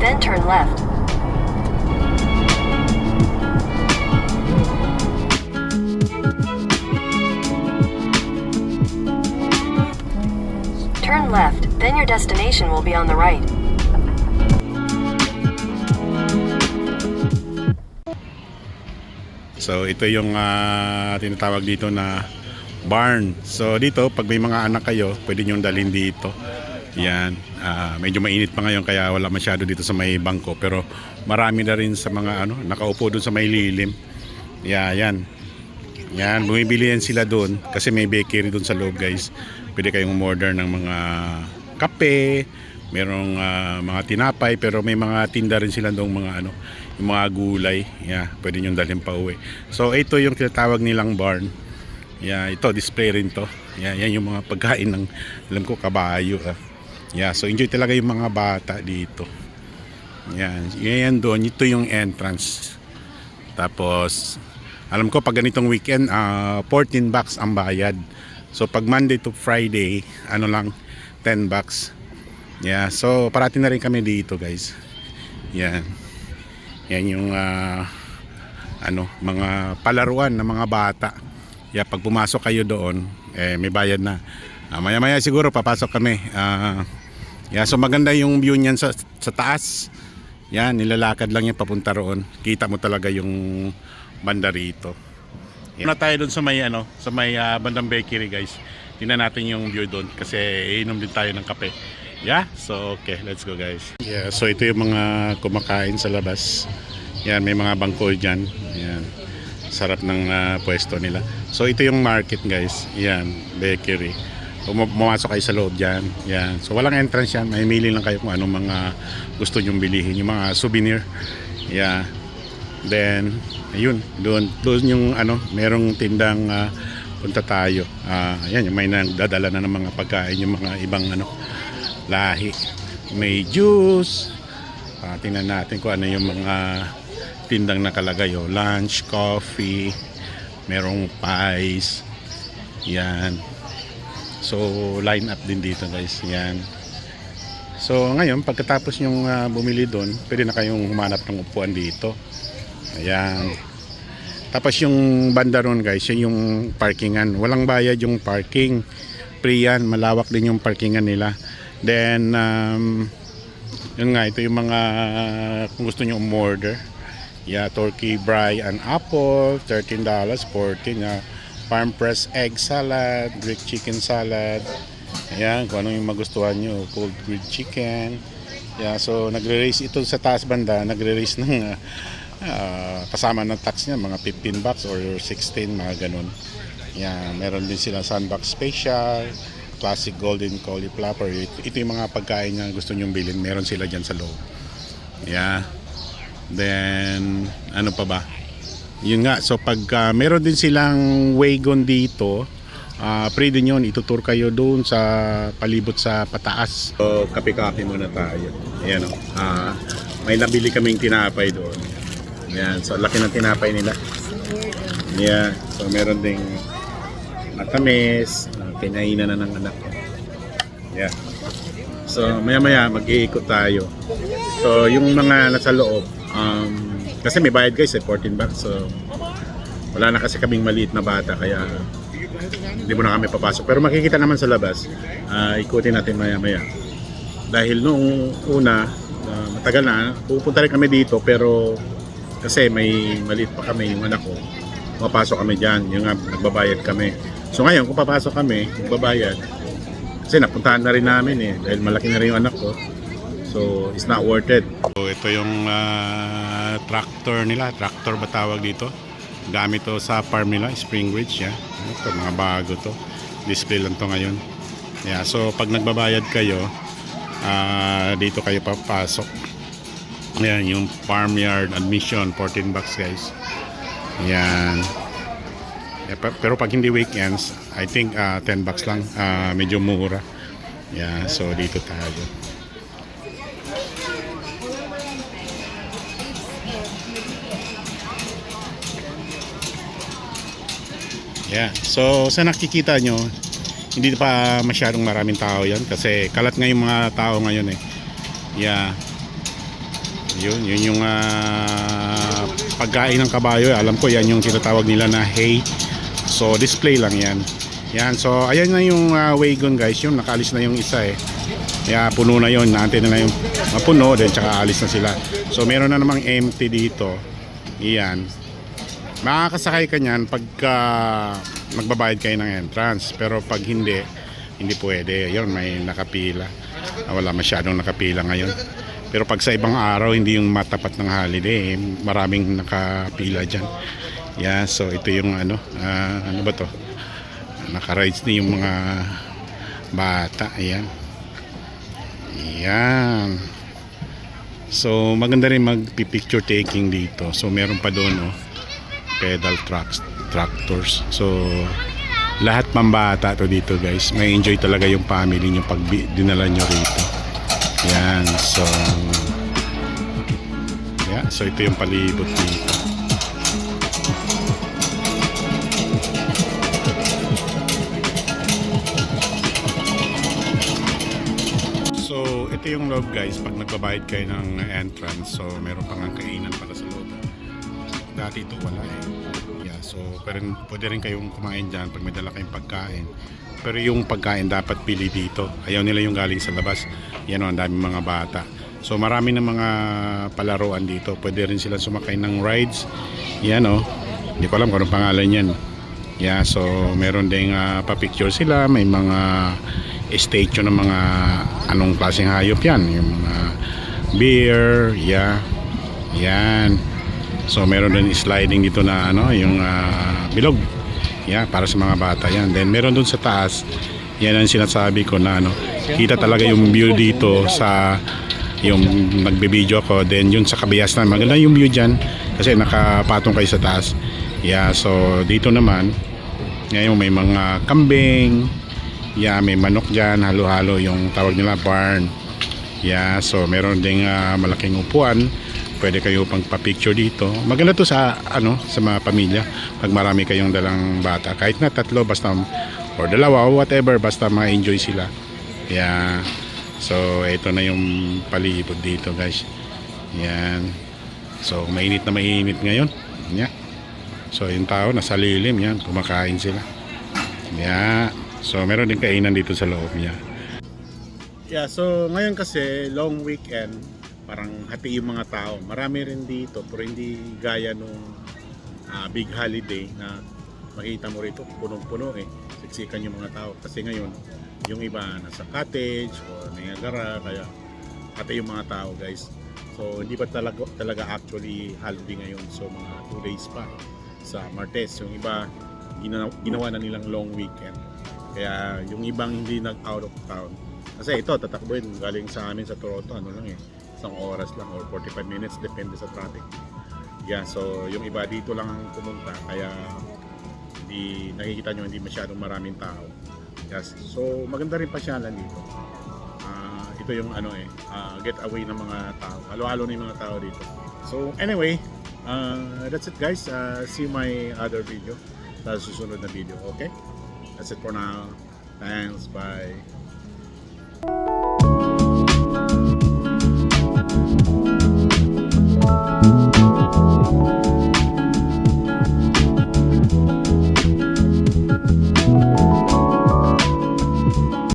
then turn left. Turn left, then your destination will be on the right. So ito yung tinatawag dito na barn. So dito pag may mga anak kayo, pwede nyo dalhin dito. Yan, medyo mainit pa ngayon kaya wala masyado dito sa may bangko, pero marami na rin sa mga nakaupo doon sa may lilim. Yan. Yan, bumibili yan sila doon kasi may bakery doon sa loob, guys. Pwede kayong umorder ng mga kape, merong mga tinapay, pero may mga tinda rin sila doon mga yung mga gulay. Yeah, pwede nyo dalhin pa uwi. So ito yung tinatawag nilang barn. Yeah, ito display rin to. Yeah, yan yung mga pagkain ng alam ko kabayo. Yeah, so enjoy talaga yung mga bata dito. Yan doon, ito yung entrance. Tapos alam ko pag ganitong weekend, 14 bucks ang bayad. So pag Monday to Friday, lang 10 bucks. Yeah, so parati na rin kami dito, guys. Yan yung mga palaruan ng mga bata. Yeah, pag pumasok kayo doon, may bayad na. Maya-maya siguro papasok kami. Yeah, so maganda yung view niyan sa taas. Yan, nilalakad lang yan papunta roon. Kita mo talaga yung banda rito. Yan. Na tayo doon sa may bandang bakery, guys. Tingnan natin yung view doon kasi iinom din tayo ng kape. Yeah, so okay, let's go, guys. Yeah, so ito yung mga kumakain sa labas. Yan, may mga bangko dyan. Yan, sarap ng pwesto nila. So ito yung market, guys. Yan, bakery. Pumasok kayo sa loob dyan. Yan, so walang entrance yan. Mamili lang kayo kung anong mga gusto nyong bilihin. Yung mga souvenir. Yeah. Then, ayun, doon yung merong tindang punta tayo. Ayan, may nagdadala na ng mga pagkain, yung mga ibang lahi. May juice. Tingnan natin kung ano yung mga tindang nakalagay. Lunch, coffee, merong pies. Yan. So, line up din dito, guys. Yan. So, ngayon, pagkatapos yung bumili doon, pwede na kayong humanap ng upuan dito. Ayan. Tapos yung banda ron, guys, yun yung parkingan. Walang bayad yung parking. Free yan. Malawak din yung parkingan nila. Then, yun nga, ito yung mga kung gusto nyo umorder. Yeah, turkey, braai, and apple, $13, 14. Farm press egg salad, Greek chicken salad. Ayan, kung ano yung magustuhan nyo. Cold grilled chicken. Yeah, so nagre-raise ito sa taas banda. Nagre-raise ng kasama ng tax niya, mga 15 bucks or 16, mga ganun. Yeah, meron din sila sandbox special, classic golden cauliflower. Ito yung mga pagkain na gusto nyong bilhin. Meron sila dyan sa loob. Yeah. Then, ano pa ba? Yun nga, so pag meron din silang wagon dito, free din yun. Itutur kayo doon sa palibot sa pataas. So, kape-kape muna tayo. Ayan, may nabili kaming tinapay doon. Ayan, so laki ng tinapay nila. Yeah, so meron ding matamis, kinainan na ng anak ko. Yeah. So maya-maya mag-iikot tayo. So yung mga nasa loob, kasi may bayad, guys, 14 bucks. So wala na kasi kaming maliit na bata kaya hindi mo na kami papasok. Pero makikita naman sa labas. Ikutin natin maya-maya. Dahil nung una, matagal na, pupunta rin kami dito pero kasi may maliit pa kami, yung anak ko. Papasok kami dyan, yung nagbabayad kami. So ngayon, kung papasok kami, magbabayad, kasi napuntahan na rin namin dahil malaki na rin yung anak ko. So it's not worth it. So ito yung tractor nila. Tractor ba tawag dito? Gamit to sa farm nila, Spring Ridge. Ito, mga bago to. Display lang to ngayon. Yeah, so pag nagbabayad kayo, dito kayo papasok. Ayan, yung farmyard admission, 14 bucks, guys. Ayan. Pero pag hindi weekends, I think 10 bucks lang. Medyo mura. Yeah, so dito tayo. Yeah, so sa nakikita nyo, hindi pa masyadong maraming tao yan kasi kalat nga yung mga tao ngayon Yeah. Yun yung pagkain ng kabayo. Alam ko yan yung tinatawag nila na hay. So display lang yan. Yan, so ayan na yung wagon guys. Yung nakaalis na yung isa eh. Kaya puno na yun. Naantay na yung mapuno. Then tsaka alis na sila. So meron na namang empty dito. Yan. Makakasakay ka nyan pagka magbabayad kayo ng entrance. Pero pag hindi pwede. Yun, may nakapila. Wala masyadong nakapila ngayon. Pero pag sa ibang araw, hindi yung matapat ng holiday, maraming nakapila dyan. Yeah, so ito yung ano ba to? Naka-rides na yung mga bata. Ayan. Ayan. So maganda rin mag-picture taking dito. So meron pa doon pedal trucks, tractors. So lahat pambata to dito guys. May enjoy talaga yung family nyo pag dinala nyo rito. Yan, so yeah, so ito yung palibot dito. So ito yung loob guys, pag nagbabayad kayo ng entrance, so meron pang kainan para sa loob. Dati ito wala eh. Yeah, so pwede rin kayong kumain dyan pag may dala kayong pagkain. Pero yung pagkain dapat pili dito. Ayaw nila yung galing sa labas. Yan o, ang daming mga bata. So marami na mga palaruan dito. Pwede rin sila sumakay ng rides. Yan o. Hindi ko alam kung anong pangalan yan. Yeah, so meron ding pa-picture sila. May mga statue ng mga anong klaseng hayop yan. Yung mga bear. Yeah. Yan. So meron din sliding dito na yung bilog. Yeah, para sa mga bata yan. Then meron dun sa taas, yan ang sinasabi ko na kita talaga yung view dito sa yung nagbe-video ako. Then yun sa Kabayas na maganda yung view dyan kasi nakapatong kayo sa taas. Yeah, so dito naman ngayon may mga kambing. Yeah, may manok dyan, halo-halo yung tawag nila barn. Yeah, so meron ding malaking upuan. Pwede kayo pang pa-picture dito. Maganda to sa sa mga pamilya pag marami kayong dalang bata. Kahit na tatlo basta or dalawa o whatever basta ma-enjoy sila. Yeah. So ito na yung palibot dito guys. Yan. So mainit na mainit ngayon. Yeah. So yung tao nasa lilim yan, kumakain sila. Yeah. So meron din kainan dito sa loob niya. Yeah, so ngayon kasi long weekend, parang hati yung mga tao. Marami rin dito pero hindi gaya nung big holiday na makita mo rito punong-puno eh. Siksikan yung mga tao kasi ngayon yung iba nasa cottage o Niagara kaya hati yung mga tao guys. So hindi pa talaga actually holiday ngayon. So mga 2 days pa sa Martes. Yung iba ginawa na nilang long weekend. Kaya yung ibang hindi nag-out of town. Kasi ito tatakbuhin galing sa amin sa Toronto lang eh. Isang oras lang or 45 minutes depende sa traffic. Yeah, so yung iba dito lang ang pumunta kaya hindi nakikita nyo hindi masyadong maraming tao. Yes, so maganda rin pasyalan dito. Ito yung get away ng mga tao. Halo-halo na yung mga tao dito. So anyway, that's it guys. See my other video sa susunod na video. Okay? That's it for now. Thanks. Bye.